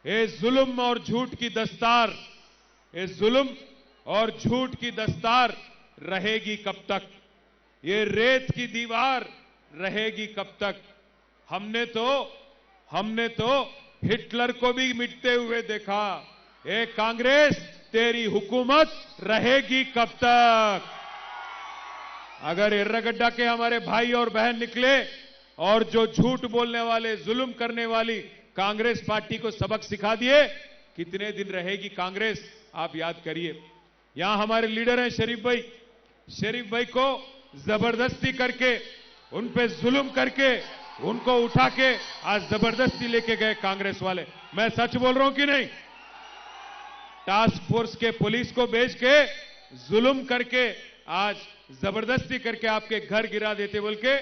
ये जुल्म और झूठ की दस्तार, ये जुल्म और झूठ की दस्तार रहेगी कब तक? ये रेत की दीवार रहेगी कब तक? हमने तो हिटलर को भी मिटते हुए देखा। ये कांग्रेस तेरी हुकूमत रहेगी कब तक? अगर एर्रगड्डा के हमारे भाई और बहन निकले और जो झूठ बोलने वाले, जुल्म करने वाली कांग्रेस पार्टी को सबक सिखा दिए, कितने दिन रहेगी कांग्रेस? आप याद करिए। यहां हमारे लीडर हैं शरीफ भाई को जबरदस्ती करके, उन पे जुल्म करके, उनको उठा के आज जबरदस्ती लेके गए कांग्रेस वाले। मैं सच बोल रहा हूं कि नहीं? टास्क फोर्स के पुलिस को भेज के जुल्म करके, आज जबरदस्ती करके आपके घर गिरा देते बोल के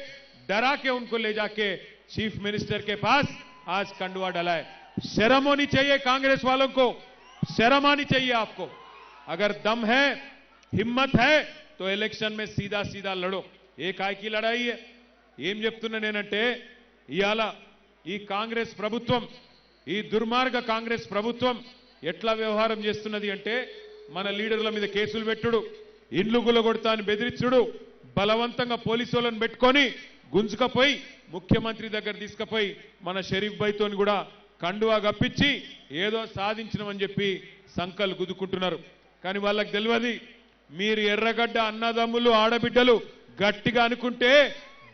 डरा के उनको ले जाके चीफ मिनिस्टर के पास आज कंडुआ डला है। शर्म होनी चाहिए कांग्रेस वालों को, शर्म आनी चाहिए आपको। अगर दम है, हिम्मत है तो ఎలక్షన్ में सीधा सीधा लड़ो। ఏ కాయకి లడాయి ఏం చెప్తున్నా నేనంటే, ఇయాల ఈ కాంగ్రెస్ ప్రభుత్వం, ఈ దుర్మార్గ కాంగ్రెస్ ప్రభుత్వం ఎట్లా వ్యవహారం చేస్తున్నది అంటే, మన లీడర్ల మీద కేసులు పెట్టుడు, ఇండ్లు గులగొడతా అని బెదిరించుడు, బలవంతంగా పోలీసులను పెట్టుకొని గుంజుకపోయి ముఖ్యమంత్రి దగ్గర తీసుకుపోయి మన షరీఫ్ భాయ్తోని కూడా కండువా గప్పించి ఏదో సాధించనమని చెప్పి సంకల్ గుద్దుకుంటున్నారు. కానీ వాళ్ళకి తెలియదు, మీరు ఎర్రగడ్డ అన్నదమ్ములు ఆడబిడ్డలు గట్టిగా అనుకుంటే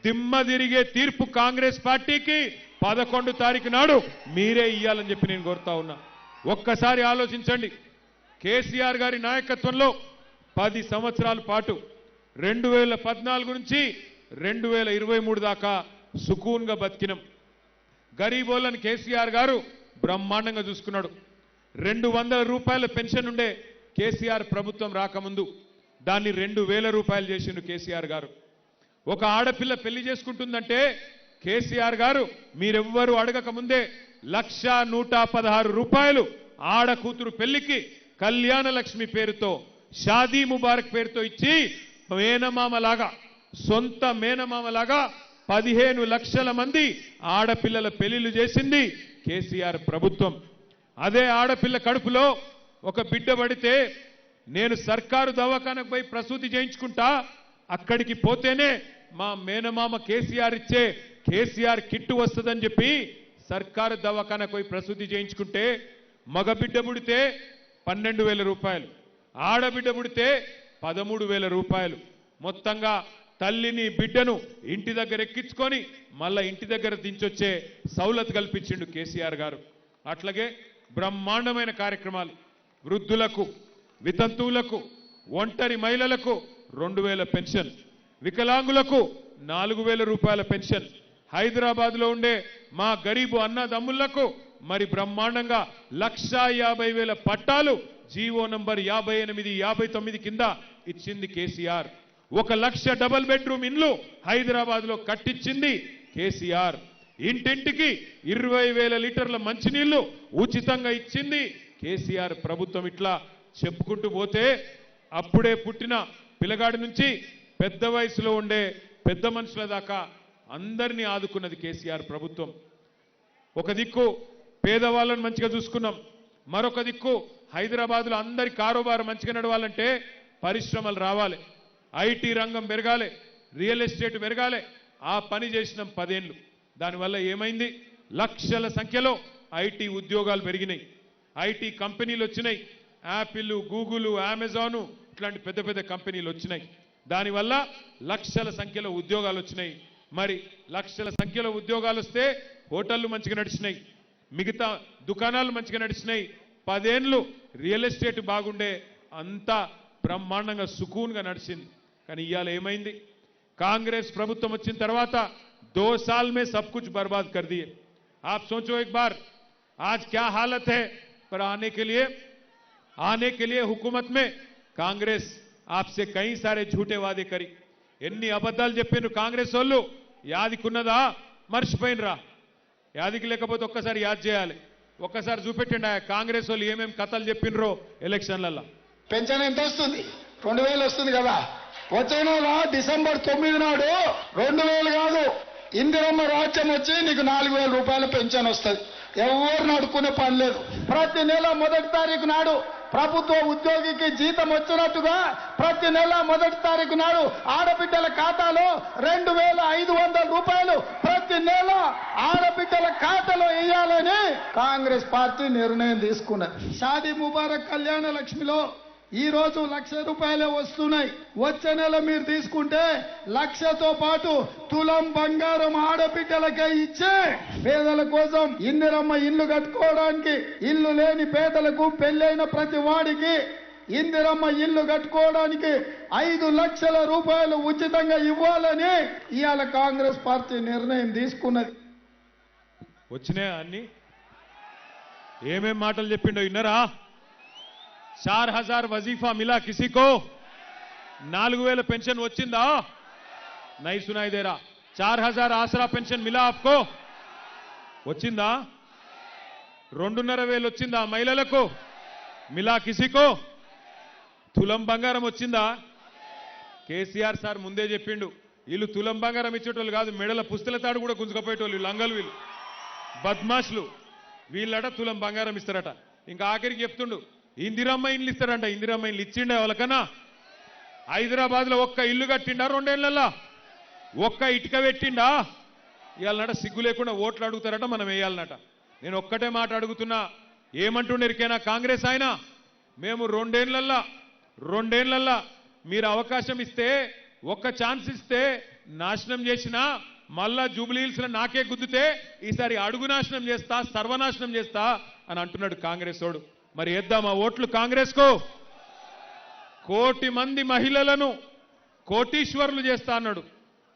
దిమ్మ తిరిగే తీర్పు కాంగ్రెస్ పార్టీకి 11 తారీఖు నాడు మీరే ఇయ్యాలని చెప్పి నేను కోరుతా ఉన్నా. ఒక్కసారి ఆలోచించండి. కేసీఆర్ గారి నాయకత్వంలో 10 సంవత్సరాల పాటు 2014 నుంచి 2023 దాకా సుకూన్గా బతికినాం. గరీబోళ్ళని కేసీఆర్ గారు బ్రహ్మాండంగా చూసుకున్నాడు. 200 రూపాయల పెన్షన్ ఉండే కేసీఆర్ ప్రభుత్వం రాకముందు దాన్ని 2000 రూపాయలు చేసిండు కేసీఆర్ గారు. ఒక ఆడపిల్ల పెళ్లి చేసుకుంటుందంటే కేసీఆర్ గారు మీరెవ్వరూ అడగక ముందే 1,116 రూపాయలు ఆడ కూతురు పెళ్లికి కళ్యాణ లక్ష్మి పేరుతో, షాదీ ముబారక్ పేరుతో ఇచ్చి మేనమామలాగా, సొంత మేనమామలాగా 15 లక్షల మంది ఆడపిల్లల పెళ్లిళ్ళు చేసింది కేసీఆర్ ప్రభుత్వం. అదే ఆడపిల్ల కడుపులో ఒక బిడ్డ పడితే నేను సర్కారు దవాఖానకు పోయి ప్రసూతి చేయించుకుంటా, అక్కడికి పోతేనే మా మేనమామ కేసీఆర్ ఇచ్చే కేసీఆర్ కిట్టు వస్తుందని చెప్పి సర్కారు దవాఖానకు పోయి ప్రసూతి చేయించుకుంటే మగబిడ్డ పుడితే 12,000 రూపాయలు, ఆడబిడ్డ పుడితే 13,000 రూపాయలు. మొత్తంగా తల్లిని బిడ్డను ఇంటి దగ్గర ఎక్కించుకొని మళ్ళా ఇంటి దగ్గర దించొచ్చే సౌలత్ కల్పించిండు కేసీఆర్ గారు. అట్లాగే బ్రహ్మాండమైన కార్యక్రమాలు వృద్ధులకు, వితంతువులకు, ఒంటరి మహిళలకు 2,000 పెన్షన్, వికలాంగులకు 4,000 రూపాయల పెన్షన్, హైదరాబాద్లో ఉండే మా గరీబు అన్నదమ్ములకు మరి బ్రహ్మాండంగా 1,50,000 పట్టాలు జీవో నంబర్ 58, 59 కింద ఇచ్చింది కేసీఆర్. 1,00,000 డబుల్ బెడ్రూమ్ ఇండ్లు హైదరాబాద్లో కట్టించింది కేసీఆర్. ఇంటింటికి 20,000 లీటర్ల మంచినీళ్లు ఉచితంగా ఇచ్చింది కేసీఆర్ ప్రభుత్వం. ఇట్లా చెప్పుకుంటూ పోతే అప్పుడే పుట్టిన పిల్లగాడి నుంచి పెద్ద వయసులో ఉండే పెద్ద మనుషుల దాకా అందరినీ ఆదుకున్నది కేసీఆర్ ప్రభుత్వం. ఒక దిక్కు పేదవాళ్ళని మంచిగా చూసుకున్నాం, మరొక దిక్కు హైదరాబాద్లో అందరి కారోబారు మంచిగా నడవాలంటే పరిశ్రమలు రావాలి, ఐటీ రంగం పెరగాలి, రియల్ ఎస్టేట్ పెరగాలి. ఆ పని చేసినాం 10 ఏళ్ళు. దానివల్ల ఏమైంది? లక్షల సంఖ్యలో ఐటీ ఉద్యోగాలు పెరిగినాయి, ఐటీ కంపెనీలు వచ్చినాయి, యాపిల్, గూగుల్, అమెజాన్ ఇట్లాంటి పెద్ద పెద్ద కంపెనీలు వచ్చినాయి. దానివల్ల లక్షల సంఖ్యలో ఉద్యోగాలు వచ్చినాయి. మరి లక్షల సంఖ్యలో ఉద్యోగాలు వస్తే హోటళ్లు మంచిగా నడిచినాయి, మిగతా దుకాణాలు మంచిగా నడిచినాయి. 10 ఏళ్ళు రియల్ ఎస్టేట్ బాగుండే, అంతా బ్రహ్మాండంగా సుకూన్గా నడిచింది. కానీ ఇవాళ ఏమైంది? కాంగ్రెస్ ప్రభుత్వం వచ్చిన తర్వాత 2 साल में सब कुछ बर्बाद कर दिए. आप सोचो एक बार, आज क्या हालत है. पर आने के लिए हुकूमत में कांग्रेस आपसे कई सारे झूठे वादे करी. ఎన్ని అబద్ధాలు చెప్పిన కాంగ్రెస్ వాళ్ళు యాదికున్నదా? మర్చిపోయినరా? యాదికి లేకపోతే ఒక్కసారి యాద్ చేయాలి. ఒక్కసారి చూపెట్టండి కాంగ్రెస్ వాళ్ళు ఏమేం కథలు చెప్పినరో ఎలక్షన్లలో. పెన్షన్ ఎంత వస్తుంది? 2,000 వస్తుంది కదా. వచ్చే నెల డిసెంబర్ 9 నాడు 2,000 కాదు, ఇందిరమ్మ రాజ్యం వచ్చి నీకు 4,000 రూపాయల పెన్షన్ వస్తుంది. ఎవరిని అడుక్కునే పని లేదు. ప్రతి నెల 1వ తారీఖు నాడు ప్రభుత్వ ఉద్యోగికి జీతం వచ్చినట్టుగా ప్రతి నెల 1వ తారీఖు నాడు ఆడబిడ్డల ఖాతాలో 2,500 రూపాయలు ప్రతి నెల ఆడబిడ్డల ఖాతాలో వేయాలని కాంగ్రెస్ పార్టీ నిర్ణయం తీసుకున్నది. షాదీ ముబారక్ కళ్యాణ లక్ష్మిలో ఈ రోజు 1,00,000 రూపాయలే వస్తున్నాయి. వచ్చే నెల మీరు తీసుకుంటే 1,00,000తో పాటు తులం బంగారం ఆడబిడ్డలకే ఇచ్చే పేదల కోసం ఇందిరమ్మ ఇల్లు కట్టుకోవడానికి, ఇల్లు లేని పేదలకు, పెళ్ళైన ప్రతి వాడికి ఇందిరమ్మ ఇల్లు కట్టుకోవడానికి 5 లక్షల రూపాయలు ఉచితంగా ఇవ్వాలని ఇవాళ కాంగ్రెస్ పార్టీ నిర్ణయం తీసుకున్నది. వచ్చినాయా అన్ని? ఏమేం మాటలు చెప్పిండో విన్నారా? 4,000 वजीफा मिला किसी को? 4,000 पेंशन వచ్చిందా? नहीं सुनाई दे रहा. 4,000 आसरा पेंशन मिला आपको? వచ్చిందా? 2,500 వచ్చిందా మహిళలకు? మిలా కిసికో? తులం బంగారం వచ్చిందా? కేసీఆర్ సార్ ముందే చెప్పిండు, వీళ్ళు తులం బంగారం ఇచ్చేటోళ్ళు కాదు, మెడల పుస్తల తాడు కూడా గుంజుకపోయేటోళ్ళు లంగలు, వీళ్ళు బద్మాష్లు. వీళ్ళట తులం బంగారం ఇస్తారట. ఇంకా ఆఖరికి చెప్తుండు ఇందిరమ్మ ఇల్లు ఇస్తారంట. ఇందిరమ్మ ఇల్లు ఇచ్చిండే వాళ్ళకన్నా? హైదరాబాద్లో ఒక్క ఇల్లు కట్టిండా 2 ఏళ్లలో? ఒక్క ఇటుక పెట్టిండా? ఇవాళ సిగ్గు లేకుండా ఓట్లు అడుగుతారట, మనం వేయాలన్నట. నేను ఒక్కటే మాట అడుగుతున్నా, ఏమంటుండేరికైనా కాంగ్రెస్ ఆయన, మేము 2 ఏళ్లల్లో మీరు అవకాశం ఇస్తే, ఒక్క ఛాన్స్ ఇస్తే నాశనం చేసినా మళ్ళా జూబ్లీ హిల్స్ లో నాకే గుద్దుతే ఈసారి అడుగు నాశనం చేస్తా, సర్వనాశనం చేస్తా అని అంటున్నాడు కాంగ్రెస్ వాడు. మరి వేద్దామా ఓట్లు కాంగ్రెస్ కు? 1 కోటి మంది మహిళలను కోటీశ్వరులు చేస్తా అన్నాడు.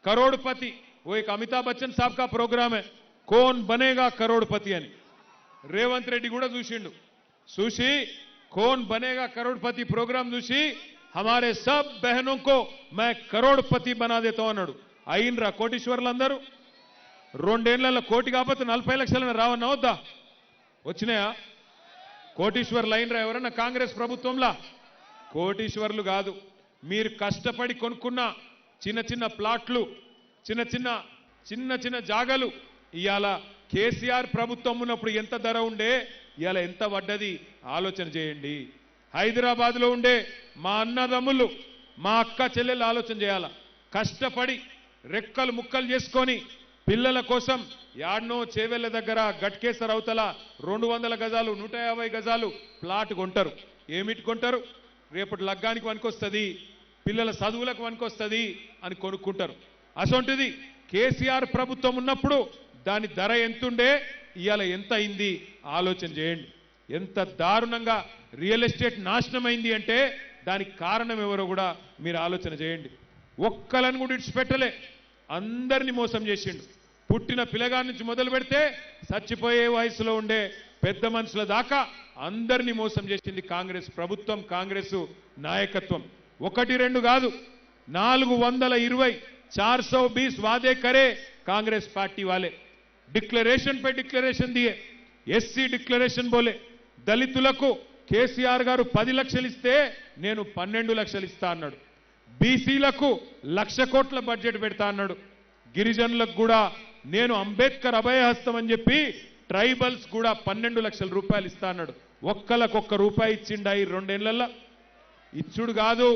కరోడ్పతి. ఓ एक అమితాబ్ బచ్చన్ సాబ్ కా ప్రోగ్రామ్ హై, కౌన్ బనేగా కరోడ్పతి అని. రేవంత్ రెడ్డి కూడా చూసిండు. చూసి कौन बनेगा करोड़पति प्रोग्राम చూసి हमारे सब बहनों को मैं करोड़पति बना देता हूं అన్నాడు. అయినరా కోటీశ్వరులందరూ? 2 ఏళ్లలో కోటి కాకపోతే 40 లక్షలను రావన్నా వద్దా? వచ్చినాయా? కోటీశ్వర్లు అయినరా ఎవరన్నా కాంగ్రెస్ ప్రభుత్వంలో? కోటీశ్వర్లు కాదు, మీరు కష్టపడి కొనుక్కున్న చిన్న చిన్న ప్లాట్లు, చిన్న చిన్న జాగలు ఇవాళ కేసీఆర్ ప్రభుత్వం ఉన్నప్పుడు ఎంత ధర ఉండే, ఇవాళ ఎంత పడ్డది ఆలోచన చేయండి. హైదరాబాద్లో ఉండే మా అన్నదమ్ములు, మా అక్క చెల్లెలు ఆలోచన చేయాల. కష్టపడి రెక్కలు ముక్కలు చేసుకొని పిల్లల కోసం యాడ్నో చేవెళ్ల దగ్గర గట్కేసర్ అవతల 200 గజాలు 150 గజాలు ప్లాట్ కొంటారు. ఏమిటి కొంటారు? రేపటి లగ్గానికి వనికొస్తుంది, పిల్లల చదువులకు వనికొస్తుంది అని కొనుక్కుంటారు. అసొంటిది కేసీఆర్ ప్రభుత్వం ఉన్నప్పుడు దాని ధర ఎంతుండే, ఇవాళ ఎంత అయింది ఆలోచన చేయండి. ఎంత దారుణంగా రియల్ ఎస్టేట్ నాశనమైంది అంటే దానికి కారణం ఎవరో కూడా మీరు ఆలోచన చేయండి. ఒక్కలను కూడా ఇడిచిపెట్టలే, అందరినీ మోసం చేసిండు. పుట్టిన పిల్లగాడి నుంచి మొదలు పెడితే చచ్చిపోయే వయసులో ఉండే పెద్ద మనుషుల దాకా అందరినీ మోసం చేసింది కాంగ్రెస్ ప్రభుత్వం, కాంగ్రెస్ నాయకత్వం. 1-2 కాదు, 420 420 वादे करे कांग्रेस पार्टी वाले. डिक्लेरेशन पे डिक्लेरेशन दिए, एससी डिक्लेरेशन बोले. దళితులకు కేసీఆర్ గారు 10 లక్షలు ఇస్తే నేను 12 లక్షలు ఇస్తా అన్నాడు. బీసీలకు 1,00,000 కోట్ల బడ్జెట్ పెడతా అన్నాడు. గిరిజనులకు కూడా నేను అంబేద్కర్ అభయహస్తం అని చెప్పి ట్రైబల్స్ కూడా 12 లక్షల రూపాయలు ఇస్తా అన్నాడు. ఒక్కలకొక్క రూపాయి ఇచ్చిండా ఈ 2 ఏళ్లలో? ఇచ్చుడు కాదు,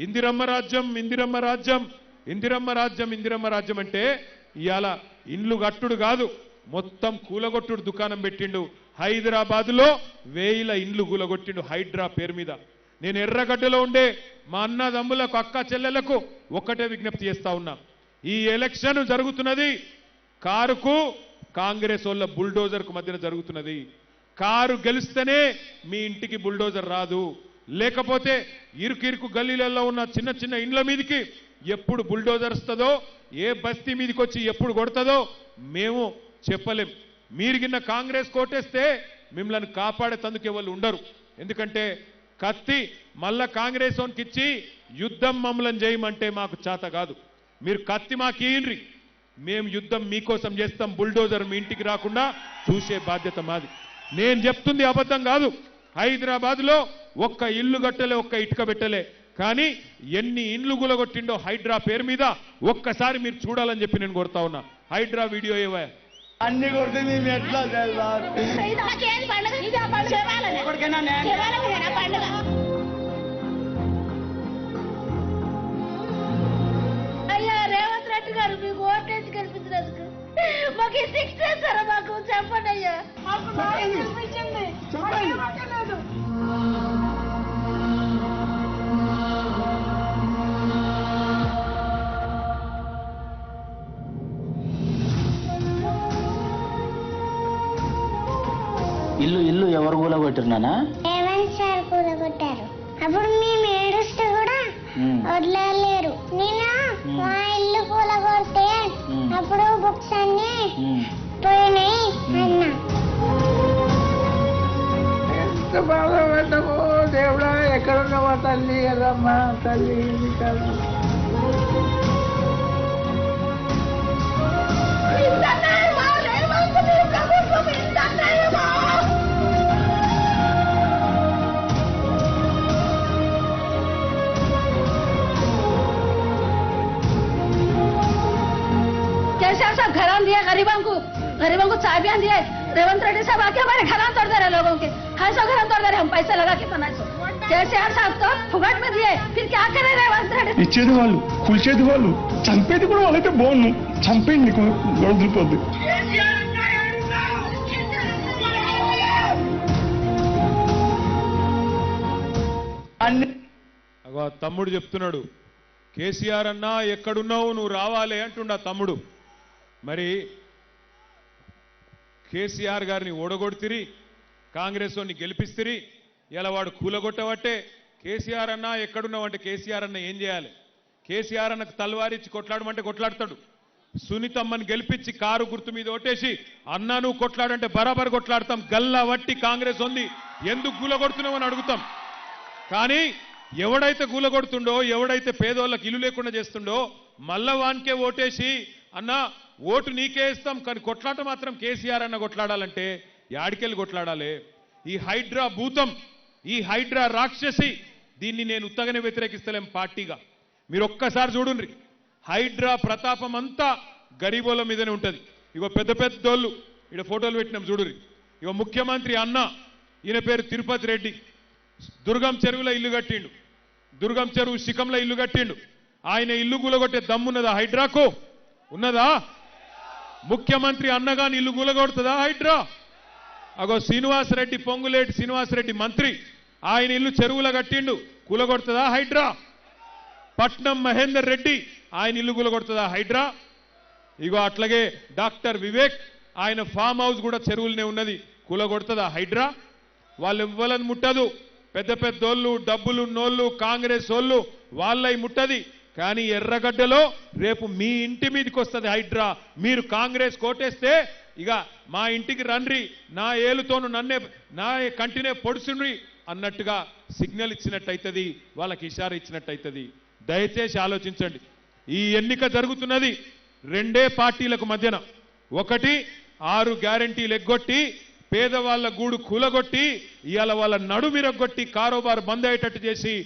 ఇందిరమ్మ రాజ్యం, ఇందిరమ్మ రాజ్యం, ఇందిరమ్మ రాజ్యం, ఇందిరమ్మ రాజ్యం అంటే ఇవాళ ఇండ్లు కట్టుడు కాదు, మొత్తం కూలగొట్టుడు దుకాణం పెట్టిండు. హైదరాబాద్లో 1000 ఇండ్లు కూలగొట్టిండు హైడ్రా పేరు మీద. నేను ఎర్రగడ్డలో ఉండే మా అన్నదమ్ములకు, అక్క చెల్లెలకు ఒకటే విజ్ఞప్తి చేస్తా ఉన్నా. ఈ ఎలక్షన్ జరుగుతున్నది కారుకు కాంగ్రెస్ వాళ్ళ బుల్డోజర్కు మధ్యన జరుగుతున్నది. కారు గెలిస్తేనే మీ ఇంటికి బుల్డోజర్ రాదు, లేకపోతే ఇరుకు గల్లీలలో ఉన్న చిన్న చిన్న ఇండ్ల మీదకి ఎప్పుడు బుల్డోజర్ వస్తుందో, ఏ బస్తీ మీదకి వచ్చి ఎప్పుడు కొడుతుందో మేము చెప్పలేం. మీరు గిన్న కాంగ్రెస్ కోటేస్తే మిమ్మల్ని కాపాడేందుకు ఎవరు ఉండరు. ఎందుకంటే కత్తి మళ్ళా కాంగ్రెస్ వానికి ఇచ్చి యుద్ధం మమ్మల్ని చేయమంటే మాకు చేత కాదు. మీరు కత్తి మాకు ఇయ్యండి, మేము యుద్ధం మీకోసం చేస్తాం. బుల్డోజర్ మీ ఇంటికి రాకుండా చూసే బాధ్యత మాది. నేను చెప్తుంది అబద్ధం కాదు. హైదరాబాద్లో ఒక్క ఇల్లు కట్టలే, ఒక్క ఇటుక పెట్టలే, కానీ ఎన్ని ఇండ్లు గులగొట్టిండో హైడ్రా పేరు మీద ఒక్కసారి మీరు చూడాలని చెప్పి నేను కోరుతా ఉన్నా. హైడ్రా వీడియో ఏవా అన్ని కొడితే మేము ఎట్లా అయ్యా రేవంత్ రెడ్డి గారు మీకు ఓటేసి గెలిపించినందుకు మాకు శిక్ష చేస్తారా? మాకు చెప్పండి అయ్యా. ఇల్లు ఎవరు కూలగొట్టిరున్నానా? రేవంత్ సార్ కూలగొట్టారు. అప్పుడు మేము ఏడుస్తే కూడా వదలలేరు. నేను మా ఇల్లు కూలగొడితే అప్పుడు బుక్స్ అన్ని పోయినాయి అన్న. ఎంత బాధపడ్డామో దేవుడా, ఎక్కడున్నావా తల్లి కదమ్మా, తల్లి కదా. कैसे सब घरां दिया गरीबों को चाबियां दिए। रेवंत रेड्डी साहब आके हमारे घरां तोड़ दे रहे लोगों के, हर सौ घरां तोड़ दे रहे हम पैसे लगा के 500 केसीआर साहब तो फुगट में दिए। फिर क्या करे रेवंत रेड्डी? ఇచ్చేది వాళ్ళు, కూల్చేది వాళ్ళు, చంపేది కూడా వాళ్ళైతే బాగుండు. చంపేయండి, నీకు గొడవపోద్ది. అగో తమ్ముడు చెప్తున్నాడు, కేసీఆర్ అన్నా ఎక్కడున్నావు నువ్వు రావాలి అంటుండ తమ్ముడు. మరి కేసీఆర్ గారిని ఓడగొడితిరి, కాంగ్రెస్ వాడిని గెలిపిస్తిరి, ఇలా వాడు కూలగొట్టబట్టే కేసీఆర్ అన్నా ఎక్కడున్నావు అంటే కేసీఆర్ అన్న ఏం చేయాలి? కేసీఆర్ అన్నకు తలవారిచ్చి కొట్లాడమంటే కొట్లాడతాడు. సునీతమ్మని గెలిపించి కారు గుర్తు మీద ఓటేసి అన్నా నువ్వు కొట్లాడంటే బరాబర్ కొట్లాడతాం. గల్లా వట్టి కాంగ్రెస్ ఉంది, ఎందుకు కూలగొడుతున్నావు అని అడుగుతాం. కానీ ఎవడైతే కూలగొడుతుండో, ఎవడైతే పేదోళ్ళకి ఇల్లు లేకుండా చేస్తుండో మళ్ళా వానికే ఓటేసి అన్న ఓటు నీకే ఇస్తాం కానీ కొట్లాట మాత్రం కేసీఆర్ అన్న కొట్లాడాలంటే యాడికెళ్ళి కొట్లాడాలి? ఈ హైడ్రా భూతం, ఈ హైడ్రా రాక్షసి, దీన్ని నేను ఉత్తగానే వ్యతిరేకిస్తలేం పార్టీగా. మీరు ఒక్కసారి చూడండి, హైడ్రా ప్రతాపం అంతా గరీబోళ్ళ మీదనే ఉంటుంది. ఇగో పెద్ద పెద్దోళ్ళు ఇక్కడ ఫోటోలు పెట్టినాం చూడుర్రి. ఇగో ముఖ్యమంత్రి అన్న, ఈయన పేరు తిరుపతి రెడ్డి, దుర్గం చెరువులో ఇల్లు కట్టిండు, దుర్గం చెరువు శిఖంలో ఇల్లు కట్టిండు. ఆయన ఇల్లు కూలగొట్టే దమ్మున్నదా హైడ్రాకు? ఉన్నదా? ముఖ్యమంత్రి అన్నగాని ఇల్లు కూలగొడుతుందా హైడ్రా? అగో శ్రీనివాసరెడ్డి, పొంగులేటి శ్రీనివాసరెడ్డి మంత్రి, ఆయన ఇల్లు చెరువులో కట్టిండు, కూలగొడుతుందా హైడ్రా? పట్నం మహేందర్ రెడ్డి, ఆయన ఇల్లు కూలగొడుతుందా హైడ్రా? ఇగో అట్లాగే డాక్టర్ వివేక్, ఆయన ఫామ్ హౌస్ కూడా చెరువులనే ఉన్నది, కూలగొడుతుందా హైడ్రా? వాళ్ళు ఇవ్వాలని ముట్టదు. పెద్ద పెద్దోళ్ళు, డబ్బులు నోళ్ళు, కాంగ్రెస్ వాళ్ళు వాళ్ళై ముట్టది. కానీ ఎర్రగడ్డలో రేపు మీ ఇంటి మీదకి వస్తుంది హైడ్రా. మీరు కాంగ్రెస్ కోటేస్తే ఇక మా ఇంటికి రండ్రి, నా ఏలుతోను నన్నే, నా కంటినే పొడుచుండ్రి అన్నట్టుగా సిగ్నల్ ఇచ్చినట్టయితుంది, వాళ్ళకి ఇషారా ఇచ్చినట్టయితుంది. దయచేసి ఆలోచించండి. ఈ ఎన్నిక జరుగుతున్నది రెండే పార్టీలకు మధ్యన. ఒకటి 6 గ్యారంటీలు ఎగ్గొట్టి పేదవాళ్ళ గూడు కూలగొట్టి ఇవాళ వాళ్ళ నడుమిరగొట్టి కారోబారు బంద్ అయ్యేటట్టు చేసి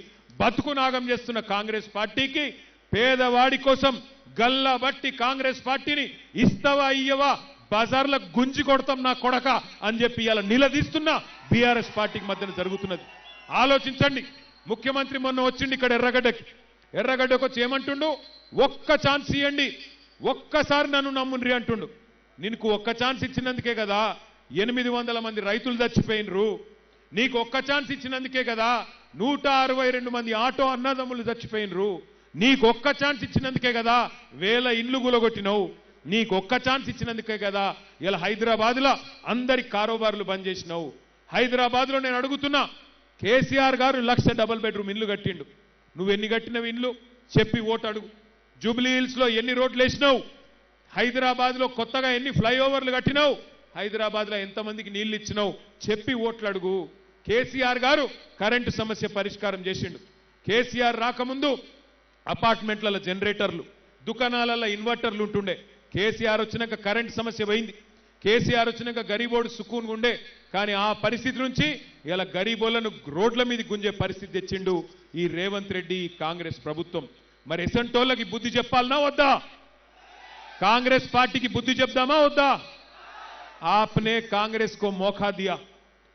బతుకు నాగం చేస్తున్న కాంగ్రెస్ పార్టీకి, పేదవాడి కోసం గల్లా బట్టి కాంగ్రెస్ పార్టీని ఇస్తావా ఇయ్యవా, బజార్ల గుంజి కొడతాం నా కొడక అని చెప్పి ఇలా నిలదీస్తున్న బీఆర్ఎస్ పార్టీకి మధ్యన జరుగుతున్నది. ఆలోచించండి. ముఖ్యమంత్రి మొన్న వచ్చిండి ఇక్కడ ఎర్రగడ్డకు వచ్చి ఏమంటుండు? ఒక్క ఛాన్స్ ఇవ్వండి, ఒక్కసారి నన్ను నమ్ముండ్రి అంటుండు. నీకు ఒక్క ఛాన్స్ ఇచ్చినందుకే కదా 800 మంది రైతులు చచ్చిపోయినరు. నీకు ఒక్క ఛాన్స్ ఇచ్చినందుకే కదా 162 మంది ఆటో అన్నదమ్ములు చచ్చిపోయినరు. నీకు ఒక్క ఛాన్స్ ఇచ్చినందుకే కదా 1000 ఇండ్లు గులగొట్టినవు. నీకు ఒక్క ఛాన్స్ ఇచ్చినందుకే కదా ఇలా హైదరాబాద్లో అందరి కారోబార్లు బంద్ చేసినావు. హైదరాబాద్లో నేను అడుగుతున్నా, కేసీఆర్ గారు 1,00,000 డబుల్ బెడ్రూమ్ ఇల్లు కట్టిండు. నువ్వు ఎన్ని కట్టినవి ఇండ్లు చెప్పి ఓటు అడుగు. జూబ్లీ హిల్స్లో ఎన్ని రోడ్లు వేసినావు? హైదరాబాద్లో కొత్తగా ఎన్ని ఫ్లైఓవర్లు కట్టినావు? హైదరాబాద్లో ఎంతమందికి నీళ్లు ఇచ్చినావు చెప్పి ఓట్లు అడుగు. కేసీఆర్ గారు కరెంటు సమస్య పరిష్కారం చేసిండు. కేసీఆర్ రాకముందు అపార్ట్మెంట్లలో జనరేటర్లు, దుకాణాలలో ఇన్వర్టర్లు ఉంటుండే. కేసీఆర్ వచ్చినాక కరెంటు సమస్య పోయింది. కేసీఆర్ వచ్చినాక గరీబోడు సుకూన్ ఉండే. కానీ ఆ పరిస్థితి నుంచి ఇలా గరీబోళ్లను రోడ్ల మీద గుంజే పరిస్థితి తెచ్చిండు ఈ రేవంత్ రెడ్డి కాంగ్రెస్ ప్రభుత్వం. మరి ఎసంటోళ్ళకి బుద్ధి చెప్పాలనా వద్దా? కాంగ్రెస్ పార్టీకి బుద్ధి చెప్దామా వద్దా? आपने कांग्रेस को मौका दिया,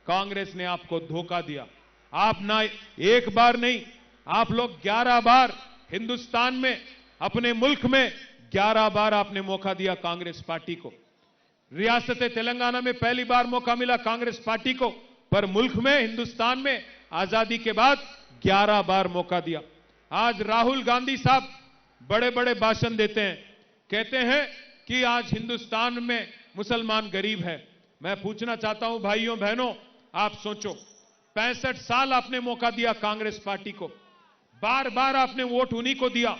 कांग्रेस ने आपको धोखा दिया। आप ना एक बार नहीं, आप लोग 11 बार हिंदुस्तान में, अपने मुल्क में 11 बार आपने मौका दिया कांग्रेस पार्टी को। रियासत तेलंगाना में पहली बार मौका मिला कांग्रेस पार्टी को, पर मुल्क में, हिंदुस्तान में आजादी के बाद 11 बार मौका दिया। आज राहुल गांधी साहब बड़े बड़े भाषण देते हैं, कहते हैं कि आज हिंदुस्तान में मुसलमान गरीब है। मैं पूछना चाहता हूं भाइयों बहनों, आप सोचो, 65 साल आपने मौका दिया कांग्रेस पार्टी को, बार बार आपने वोट उन्हीं को दिया।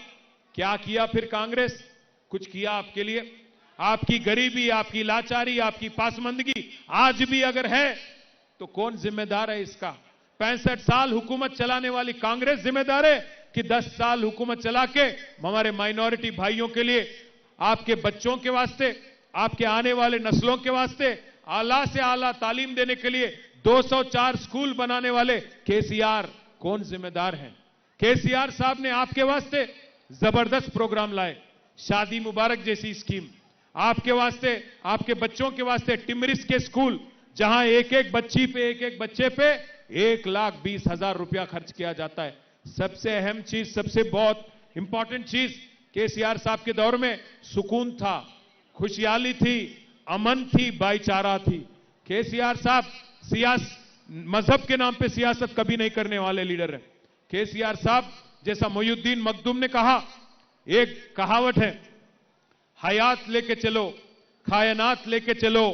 क्या किया फिर कांग्रेस? कुछ किया आपके लिए? आपकी गरीबी, आपकी लाचारी, आपकी पासमंदगी आज भी अगर है तो कौन जिम्मेदार है इसका? 65 साल हुकूमत चलाने वाली कांग्रेस जिम्मेदार है कि 10 साल हुकूमत चला के हमारे माइनॉरिटी भाइयों के लिए, आपके बच्चों के वास्ते, आपके आने वाले नस्लों के वास्ते आला से आला तालीम देने के लिए 204 स्कूल बनाने वाले केसीआर कौन जिम्मेदार हैं? केसीआर साहब ने आपके वास्ते जबरदस्त प्रोग्राम लाए, शादी मुबारक जैसी स्कीम, आपके वास्ते, आपके बच्चों के वास्ते टिमरिस के स्कूल, जहां एक एक बच्चे पे 1,20,000 रुपया खर्च किया जाता है। सबसे अहम चीज, सबसे बहुत इंपॉर्टेंट चीज, केसीआर साहब के दौर में सुकून था, खुशहाली थी, अमन थी, भाईचारा थी। केसीआर साहब मजहब के नाम पे सियासत कभी नहीं करने वाले लीडर हैं। केसीआर साहब जैसा मोयुद्दीन मखदूम ने कहा, एक कहावत है, हयात लेके चलो, कायनात लेके चलो,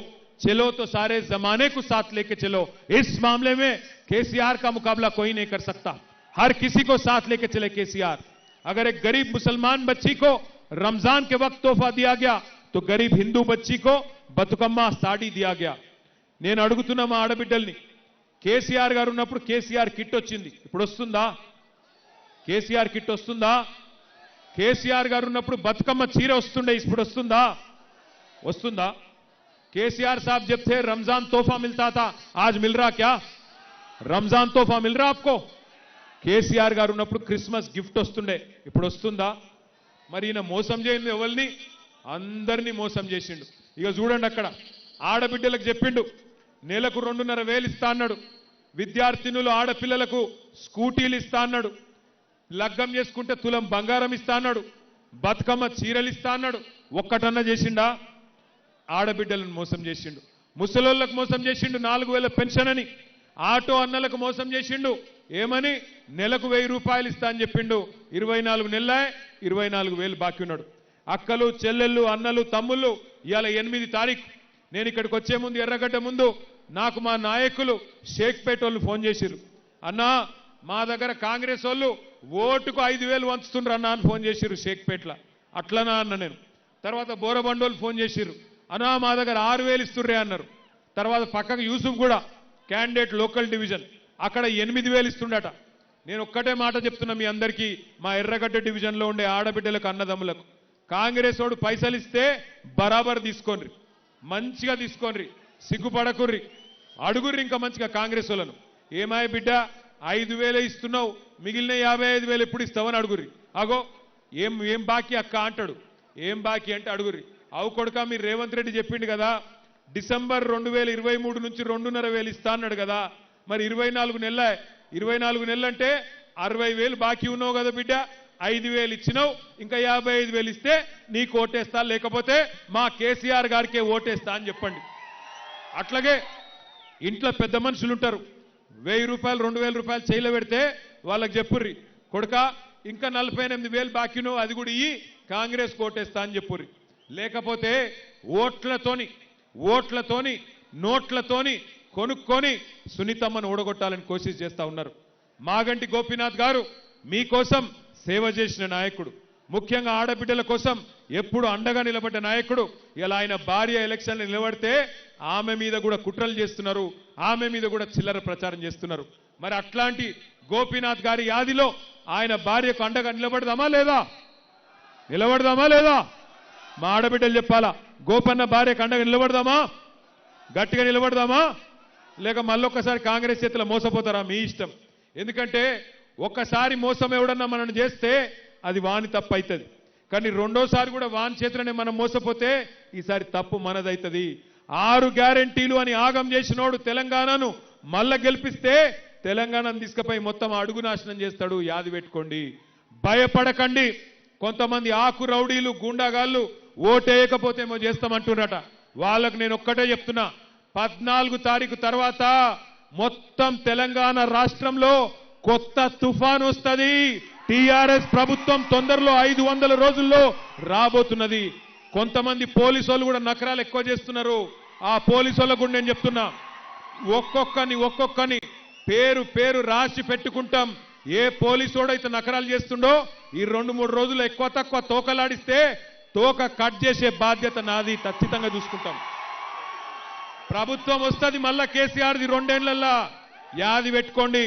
चलो तो सारे जमाने को साथ लेके चलो। इस मामले में केसीआर का मुकाबला कोई नहीं कर सकता, हर किसी को साथ लेके चले केसीआर। अगर एक गरीब मुसलमान बच्ची को रमजान के वक्त तोहफा दिया गया, तो गरीब हिंदू बच्ची को బతుకమ్మ సాడీ दिया गया। నేను అడుగుతున్నా మా ఆడబిడ్డల్ని, కేసీఆర్ గారు ఉన్నప్పుడు కేసీఆర్ కిట్ వచ్చింది, ఇప్పుడు వస్తుందా? కేసీఆర్ కిట్ వస్తుందా? కేసీఆర్ గారు ఉన్నప్పుడు బతుకమ్మ చీర వస్తుండే, ఇప్పుడు వస్తుందా? వస్తుందా? केसीआर साहब जब थे रमजान तोहफा मिलता था, आज मिल रहा क्या? रमजान तोहफा मिल रहा आपको? కేసీఆర్ గారు ఉన్నప్పుడు క్రిస్మస్ గిఫ్ట్ వస్తుండే, ఇప్పుడు వస్తుందా? మరి ఈయన మోసం చేయండి, ఎవరిని? అందరినీ మోసం చేసిండు। ఇక చూడండి, అక్కడ ఆడబిడ్డలకు చెప్పిండు నెలకు 2,500 ఇస్తా అన్నాడు, విద్యార్థినులు ఆడపిల్లలకు స్కూటీలు ఇస్తా అన్నాడు, లగ్గం చేసుకుంటే తులం బంగారం ఇస్తా అన్నాడు, బతుకమ్మ చీరలు ఇస్తా అన్నాడు। ఒక్కటన్నా చేసిండా? ఆడబిడ్డలను మోసం చేసిండు, ముసలోళ్ళకు మోసం చేసిండు, 4,000 పెన్షన్ అని, ఆటో అన్నలకు మోసం చేసిండు, ఏమని నెలకు 1,000 రూపాయలు ఇస్తా అని చెప్పిండు। 24 నెలలే 24,000 బాకీ ఉన్నాడు। అక్కలు, చెల్లెళ్ళు, అన్నలు, తమ్ముళ్ళు, ఇవాళ 8 తారీఖు, నేను ఇక్కడికి వచ్చే ముందు, ఎర్రగడ్డ ముందు, నాకు మా నాయకులు షేక్పేట వాళ్ళు ఫోన్ చేసిరు, అన్నా మా దగ్గర కాంగ్రెస్ వాళ్ళు ఓటుకు 5,000 వంచుతుండ్రు అన్నా అని ఫోన్ చేసిరు షేక్పేటలో। అట్లనా అన్న నేను। తర్వాత బోరబండోళ్ళు ఫోన్ చేసిరు, అన్నా మా దగ్గర 6,000 ఇస్తుర్రే అన్నారు। తర్వాత పక్కకు యూసుఫ్ కూడా క్యాండిడేట్ లోకల్ డివిజన్, అక్కడ 8,000 ఇస్తుండట। నేను ఒక్కటే మాట చెప్తున్నా మీ అందరికీ, మా ఎర్రగడ్డ డివిజన్లో ఉండే ఆడబిడ్డలకు, అన్నదమ్ములకు, కాంగ్రెస్ వాడు పైసలు ఇస్తే బరాబర్ తీసుకోండి, మంచిగా తీసుకోండి, సిగ్గుపడకుర్రి, అడుగుర్రి ఇంకా మంచిగా కాంగ్రెస్ వాళ్ళను, ఏమాయ బిడ్డ 5,000 ఇస్తున్నావు, మిగిలిన 55,000 ఎప్పుడు ఇస్తావని అడుగుర్రి। అగో ఏం బాకీ అక్క అంటాడు, ఏం బాకీ అంటే అడుగుర్రి। అవు కొడుక, మీరు రేవంత్ రెడ్డి చెప్పిండు కదా డిసెంబర్ 2023 నుంచి 2,500 ఇస్తా అన్నాడు కదా, మరి 24 నెలలు అంటే 60,000 బాకీ ఉన్నావు కదా బిడ్డ, 5,000 ఇచ్చినావు, ఇంకా 55,000 ఇస్తే నీకు ఓటేస్తా, లేకపోతే మా కేసీఆర్ గారికే ఓటేస్తా అని చెప్పండి। అట్లాగే ఇంట్లో పెద్ద మనుషులు ఉంటారు, 1,000 రూపాయలు 2,000 రూపాయలు చేయలో పెడితే వాళ్ళకి చెప్పుర్రి, కొడుక ఇంకా 48,000 బాకీ ఉన్నావు, అది కూడా ఇయ్యి, కాంగ్రెస్ ఓటేస్తా అని చెప్పుర్రి। లేకపోతే ఓట్లతోని నోట్లతోని కొనుక్కొని సునీతమ్మను ఓడగొట్టాలని కోషిష్ చేస్తా ఉన్నారు। మాగంటి గోపీనాథ్ గారు మీకోసం సేవ చేసిన నాయకుడు, ముఖ్యంగా ఆడబిడ్డల కోసం ఎప్పుడు అండగా నిలబడ్డ నాయకుడు। ఇలా ఆయన భార్య ఎలక్షన్లు నిలబడితే ఆమె మీద కూడా కుట్రలు చేస్తున్నారు, ఆమె మీద కూడా చిల్లర ప్రచారం చేస్తున్నారు। మరి అట్లాంటి గోపీనాథ్ గారి యాదిలో ఆయన భార్యకు అండగా నిలబడదామా లేదా? మా ఆడబిడ్డలు చెప్పాలా, గోపన్న భార్యకు అండగా నిలబడదామా? గట్టిగా నిలబడదామా? లేక మళ్ళొక్కసారి కాంగ్రెస్ చేతిలో మోసపోతారా? మీ ఇష్టం। ఎందుకంటే ఒక్కసారి మోసం ఎవడన్నా మనల్ని చేస్తే అది వాని తప్పు అవుతుంది, కానీ రెండోసారి కూడా వాని చేతిలోనే మనం మోసపోతే ఈసారి తప్పు మనదవుతుంది। 6 గ్యారెంటీలు అని ఆగం చేసినోడు తెలంగాణను మళ్ళా గెలిపిస్తే తెలంగాణను తీసుకుపోయి మొత్తం అడుగు నాశనం చేస్తాడు. యాది పెట్టుకోండి, భయపడకండి. కొంతమంది ఆకు రౌడీలు గూండాగాళ్ళు ఓటేయకపోతే ఏమో చేస్తామంటున్నట. వాళ్ళకు నేను ఒక్కటే చెప్తున్నా, 14 తారీఖు తర్వాత మొత్తం తెలంగాణ రాష్ట్రంలో కొత్త తుఫాన్ వస్తుంది. టీఆర్ఎస్ ప్రభుత్వం తొందరలో 500 రోజుల్లో రాబోతున్నది. కొంతమంది పోలీసు వాళ్ళు కూడా నకరాలు ఎక్కువ చేస్తున్నారు. ఆ పోలీసు వాళ్ళకు కూడా నేను చెప్తున్నా, ఒక్కొక్కని పేరు రాసి పెట్టుకుంటాం. ఏ పోలీసోడైతే నకరాలు చేస్తుండో ఈ 2-3 రోజులు ఎక్కువ తక్కువ తోకలాడిస్తే తోక కట్ చేసే బాధ్యత నాది. ఖచ్చితంగా చూసుకుంటాం. ప్రభుత్వం వస్తుంది మళ్ళా కేసీఆర్ది 2 ఏళ్లల్లా. యాది పెట్టుకోండి.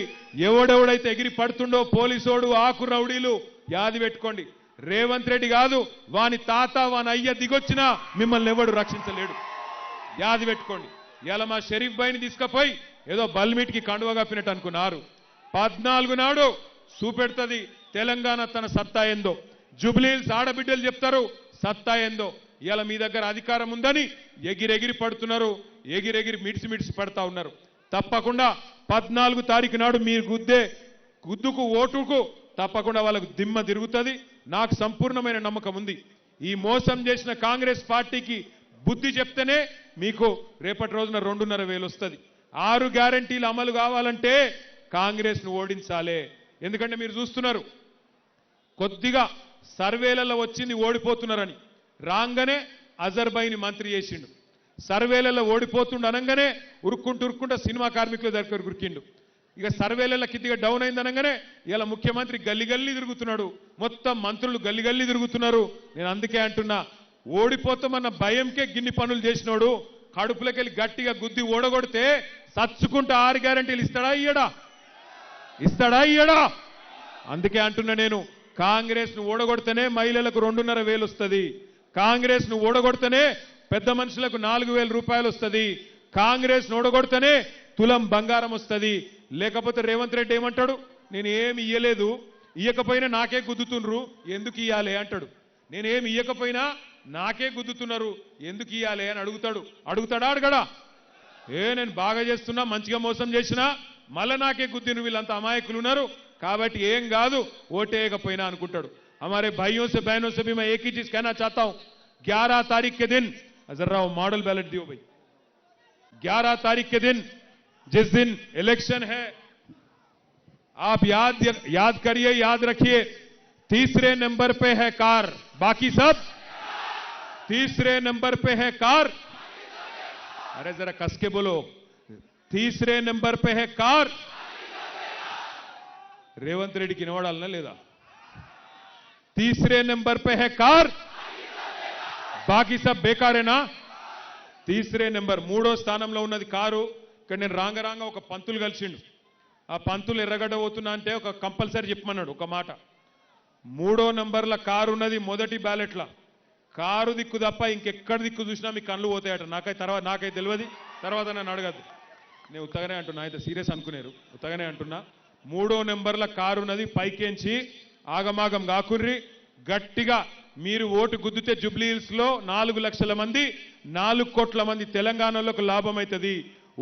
ఎవడెవడైతే ఎగిరి పడుతుండో పోలీసోడు ఆకు రౌడీలు యాది పెట్టుకోండి. రేవంత్ రెడ్డి కాదు, వాని తాత వాని అయ్య దిగొచ్చినా మిమ్మల్ని ఎవడు రక్షించలేడు. యాది పెట్టుకోండి. ఇలా మా షరీఫ్ భాయ్ని తీసుకుపోయి ఏదో బల్మీట్కి కండువ కప్పినట్టు అనుకున్నారు. 14 నాడు చూపెడుతుంది తెలంగాణ తన సత్తా ఏందో. జూబ్లీహిల్స్ ఆడబిడ్డలు చెప్తారు సత్తా ఏందో. ఇలా మీ దగ్గర అధికారం ఉందని ఎగిరెగిరి పడుతున్నారు, ఎగిరెగిరి మిడిసి పడతా ఉన్నారు. తప్పకుండా 14 తారీఖు నాడు మీరు గుద్దుకు ఓటుకు తప్పకుండా వాళ్ళకు దిమ్మ తిరుగుతుంది. నాకు సంపూర్ణమైన నమ్మకం ఉంది. ఈ మోసం చేసిన కాంగ్రెస్ పార్టీకి బుద్ధి చెప్తేనే మీకు రేపటి రోజున 2,500 వస్తుంది. 6 గ్యారెంటీలు అమలు కావాలంటే కాంగ్రెస్ ను ఓడించాలే. ఎందుకంటే మీరు చూస్తున్నారు, కొద్దిగా సర్వేలలో వచ్చింది ఓడిపోతున్నారని. రాగానే అజర్బైని మంత్రి చేసిండు. సర్వేలలో ఓడిపోతుండు అనగానే ఉరుక్కుంటూ సినిమా కార్మికుల దగ్గర ఉరికిండు. ఇక సర్వేలలో కిద్దిగా డౌన్ అయింది అనగానే ఇలా ముఖ్యమంత్రి గల్లి తిరుగుతున్నాడు. మొత్తం మంత్రులు గల్లి తిరుగుతున్నారు. నేను అందుకే అంటున్నా, ఓడిపోతామన్న భయంకే గిన్ని పనులు చేసినోడు కడుపులకెళ్ళి గట్టిగా గుద్ది ఓడగొడితే సచ్చుకుంటే 6 గ్యారెంటీలు ఇస్తాడా ఇయ్యడా? అందుకే అంటున్నా నేను, కాంగ్రెస్ ను ఓడగొడితేనే మహిళలకు 2,500 వస్తుంది. కాంగ్రెస్ ను ఓడగొడితేనే పెద్ద మనుషులకు 4,000 రూపాయలు వస్తుంది. కాంగ్రెస్ ను ఓడగొడితేనే తులం బంగారం వస్తుంది. లేకపోతే రేవంత్ రెడ్డి ఏమంటాడు, నేను ఏమి ఇయ్యలేదు, ఇయ్యకపోయినా నాకే గుద్దుతుండ్రు, ఎందుకు ఇయ్యాలి అంటాడు. నేనేమి ఇయ్యకపోయినా నాకే గుద్దుతున్నారు, ఎందుకు ఇయ్యాలి అని అడుగుతాడా అడగడా? నేను బాగా చేస్తున్నా, మంచిగా మోసం చేసినా మళ్ళా నాకే గుద్దిను, వీళ్ళంతా అమాయకులు ఉన్నారు కాబట్టి ఏం కాదు ఓటేయకపోయినా అనుకుంటాడు. हमारे भाइयों से बहनों से भी मैं एक ही चीज कहना चाहता हूं, 11 तारीख के दिन जरा वो मॉडल बैलेट दियो भाई। 11 तारीख के दिन जिस दिन इलेक्शन है, आप याद करिए, याद रखिए, 3रे नंबर पे है कार, बाकी सब 3रे नंबर पे है कार। अरे जरा कस के बोलो, 3रे नंबर पे है कार। रेवंत रेड्डी की नोडालना लेदा, 3रे नंबर पे है कार, बाकी सब बेकार है ना। 3रे నెంబర్ 3వ స్థానంలో ఉన్నది కారు. ఇక్కడ నేను రాంగ ఒక పంతులు కలిసిండు. ఆ పంతులు ఎర్రగడ్డ పోతున్నా అంటే ఒక కంపల్సరీ చెప్పమన్నాడు ఒక మాట. 3వ నంబర్ల కారు ఉన్నది మొదటి బ్యాలెట్ల. కారు దిక్కు తప్ప ఇంకెక్కడ దిక్కు చూసినా మీ కళ్ళు పోతాయట. నాకై తెలియదు, తర్వాత నన్ను అడగద్దు. నేను ఉత్తగానే అంటున్నా, అయితే సీరియస్ అనుకునేరు, ఉత్తగానే అంటున్నా. 3వ నెంబర్ల కారు ఉన్నది. పైకేంచి ఆగమాగం కాకుర్రి, గట్టిగా మీరు ఓటు గుద్దితే జూబ్లీహిల్స్ లో 4 లక్షల మంది, 4 కోట్ల మంది తెలంగాణలోకి లాభం అవుతుంది.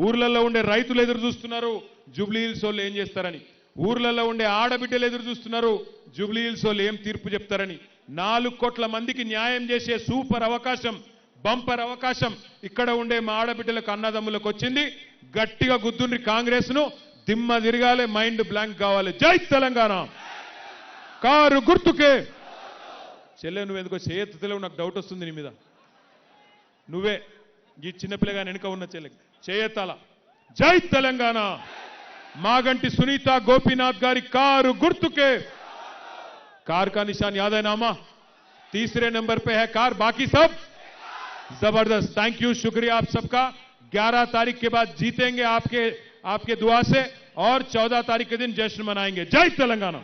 ఊర్లలో ఉండే రైతులు ఎదురు చూస్తున్నారు జూబ్లీహిల్స్ వాళ్ళు ఏం చేస్తారని. ఊర్లలో ఉండే ఆడబిడ్డలు ఎదురు చూస్తున్నారు జూబ్లీహిల్స్ వాళ్ళు ఏం తీర్పు చెప్తారని. 4 కోట్ల మందికి న్యాయం చేసే సూపర్ అవకాశం, బంపర్ అవకాశం ఇక్కడ ఉండే మా ఆడబిడ్డలకు అన్నదమ్ములకు వచ్చింది. గట్టిగా గుద్దుండ్రి కాంగ్రెస్ ను, దిమ్మ తిరగాలి, మైండ్ బ్లాంక్ కావాలి. జై తెలంగాణ. కారు గుర్తుకే. చెల్లె నువ్వు ఎందుకో చేయెత్తుతలేవు, నాకు డౌట్ వస్తుంది నీ మీద. నువ్వే ఈ చిన్నపిల్లగా వెనుక ఉన్న చెల్లె చేయెత్తాల. జై తెలంగాణ. మాగంటి సునీత గోపీనాథ్ గారి కారు గుర్తుకే. कार का निशान याद है नामा, 3रे नंबर पे है कार, बाकी सब जबरदस्त. थैंक यू, शुक्रिया आप सबका. 11 तारीख के बाद जीतेंगे आपके दुआ से, और 14 तारीख के दिन जश्न मनाएंगे. जय तेलंगाना.